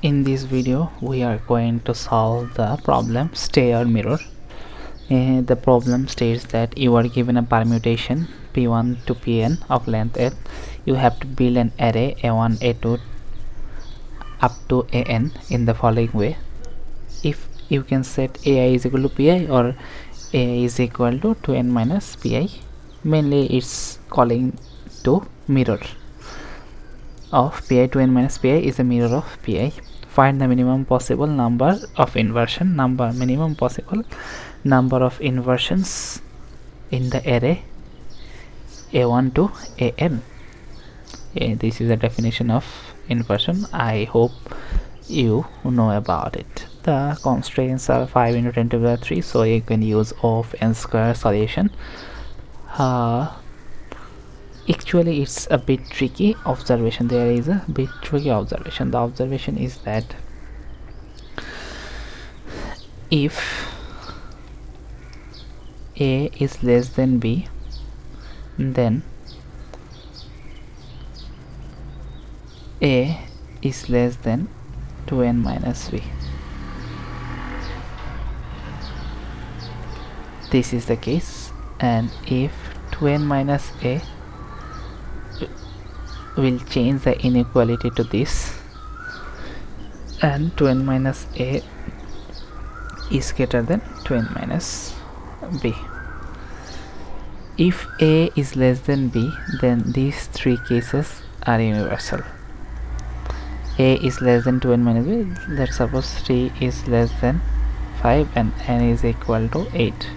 In this video we are going to solve the problem stay or mirror. The problem states that you are given a permutation p1 to pn of length n. You have to build an array a1 a2 up to an in the following way. If you can set ai is equal to pi or ai is equal to 2n minus pi, mainly it's calling to mirror of pi. 2n minus pi is a mirror of pi. Find the minimum possible number of inversion, minimum possible number of inversions in the array a1 to an. This is the definition of inversion. I hope you know about it. The constraints are 5 into 10 to the 3, so you can use of n square solution. Actually it's a bit tricky observation. There is a bit tricky observation. The observation is that if a is less than b, then a is less than 2n minus v. This is the case, and if 2n minus a will change the inequality to this, and 2n minus a is greater than 2n minus b. If a is less than b, then these three cases are universal. A is less than 2n minus b. Let's suppose 3 is less than 5 and n is equal to 8.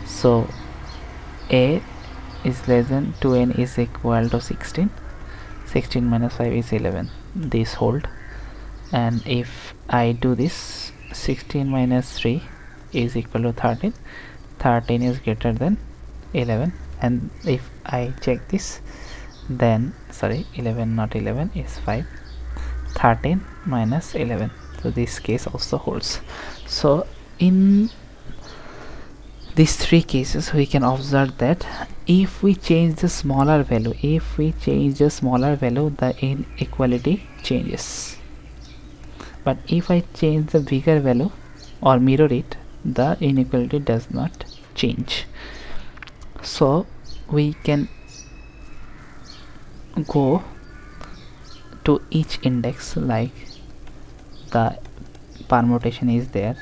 So a is less than 2n is equal to 16. 16 minus 5 is 11. This hold, and if I do this, 16 minus 3 is equal to 13. 13 is greater than 11, and if I check this, then 11 not 11 is 5. 13 minus 11, so this case also holds. So in these three cases we can observe that if we change the smaller value, the inequality changes, but if I change the bigger value or mirror it, the inequality does not change. So we can go to each index, like the permutation is there.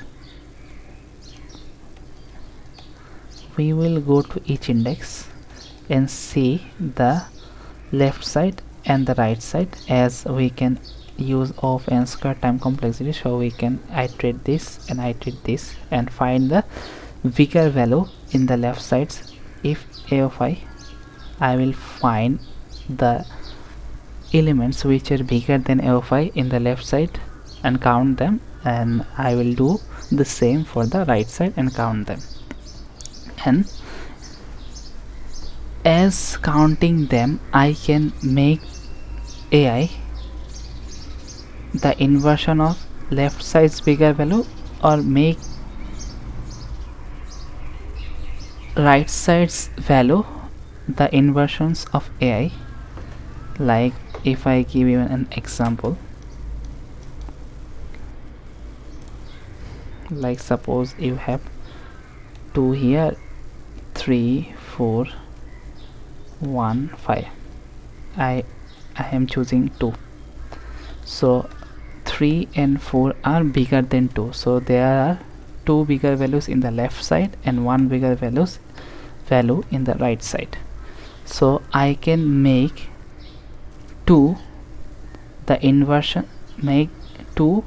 We will go to each index and see the left side and the right side, as we can use of n square time complexity, so we can iterate this and iterate this and find the bigger value in the left sides. If a of I will find the elements which are bigger than a of I in the left side and count them, and I will do the same for the right side and count them. And as counting them, I can make ai the inversion of left side's bigger value, or make right side's value the inversions of ai. Like if I give you an example, like suppose you have 2 here, 3 4 1 5. I am choosing 2, so 3 and 4 are bigger than 2, so there are 2 bigger values in the left side and 1 bigger value in the right side. So I can make 2 the inversion, make 2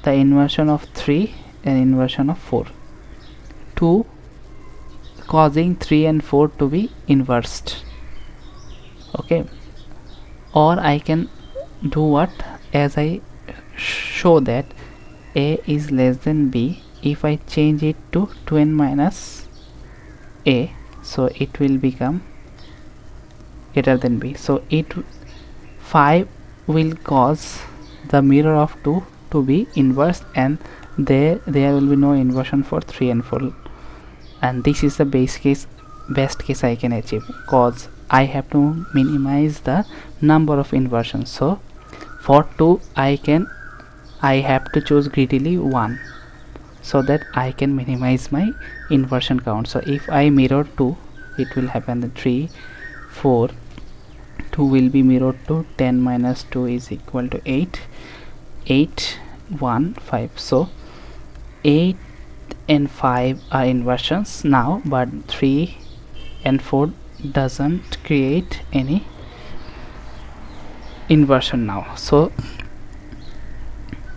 the inversion of 3 and inversion of 4, 2 causing 3 and 4 to be inversed. Okay, or I can do what, as I show that a is less than b, if I change it to 2n minus a, so it will become greater than b. So 5 will cause the mirror of 2 to be inversed, and there will be no inversion for 3 and 4, and this is the best case I can achieve, cause I have to minimize the number of inversions. So For 2 I have to choose greedily 1, so that I can minimize my inversion count. So if I mirror 2, it will happen the 3 4, 2 will be mirrored to 10 minus 2 is equal to 8, 8 1 5. So 8 and 5 are inversions now, but 3 and 4 doesn't create any inversion now. So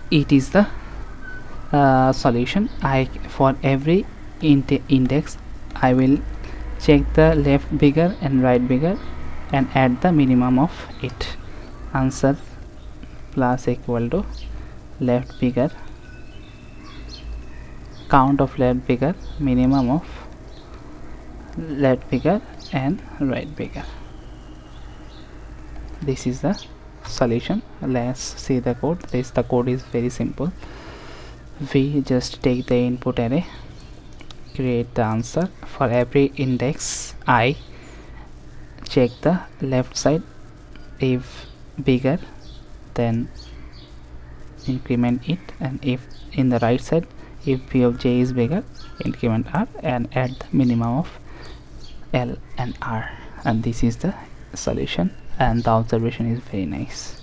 it is the solution. For every index I will check the left bigger and right bigger and add the minimum of it. Answer plus equal to left bigger, count of left bigger, minimum of left bigger and right bigger. This is the solution. Let's see the code. The code is very simple. We just take the input array, create the answer. For every index I, check the left side, if bigger then increment it, and if in the right side, if p of j is bigger, increment r and add the minimum of l and r. And this is the solution, and the observation is very nice.